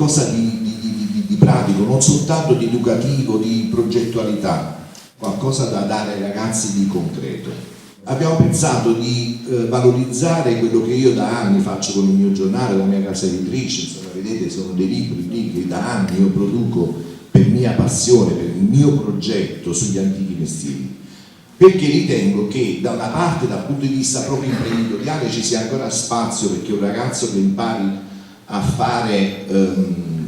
qualcosa di pratico, non soltanto di educativo, di progettualità, qualcosa da dare ai ragazzi di concreto. Abbiamo pensato di valorizzare quello che io da anni faccio con il mio giornale, la mia casa editrice, insomma, vedete, sono dei libri lì che da anni io produco per mia passione, per il mio progetto sugli antichi mestieri, perché ritengo che da una parte, dal punto di vista proprio imprenditoriale, ci sia ancora spazio perché un ragazzo che impari a fare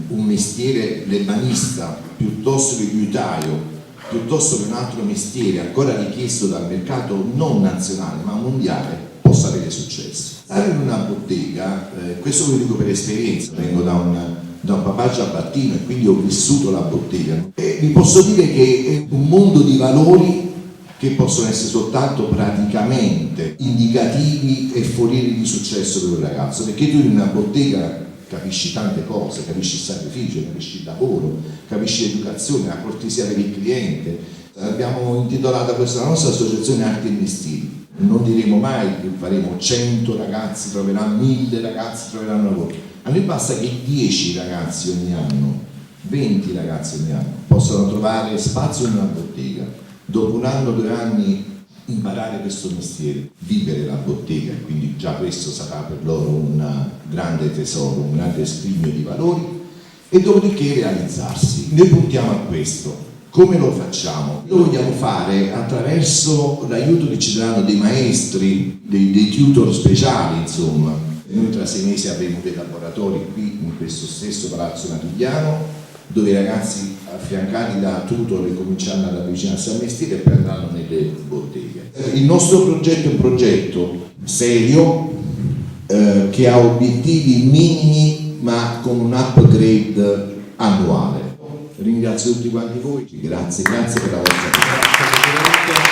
un mestiere l'ebanista piuttosto che il guidaio, piuttosto che un altro mestiere ancora richiesto dal mercato non nazionale ma mondiale, possa avere successo. Stare in una bottega, questo lo dico per esperienza, vengo da un papà ciabattino e quindi ho vissuto la bottega e vi posso dire che è un mondo di valori che possono essere soltanto praticamente indicativi e forieri di successo per un ragazzo, perché tu in una bottega capisci tante cose, capisci il sacrificio, capisci il lavoro, capisci l'educazione, la cortesia per il cliente. Abbiamo intitolato questa la nostra associazione Arte e Mestieri. Non diremo mai che faremo 100 ragazzi, troveranno 1000 ragazzi, troveranno lavoro. A noi basta che 10 ragazzi ogni anno, 20 ragazzi ogni anno possano trovare spazio in una bottega. Dopo un anno, 2 anni imparare questo mestiere, vivere la bottega, quindi già questo sarà per loro un grande tesoro, un grande scrigno di valori, e dopodiché realizzarsi. Noi puntiamo a questo. Come lo facciamo? Lo vogliamo fare attraverso l'aiuto che ci daranno dei maestri, dei tutor speciali, insomma. Noi tra 6 mesi avremo dei laboratori qui in questo stesso Palazzo Natigliano, dove i ragazzi affiancati da tutor cominceranno ad avvicinarsi al mestiere e poi andranno nelle botteghe. Il nostro progetto è un progetto serio che ha obiettivi minimi ma con un upgrade annuale. Ringrazio tutti quanti voi, grazie per la vostra attenzione.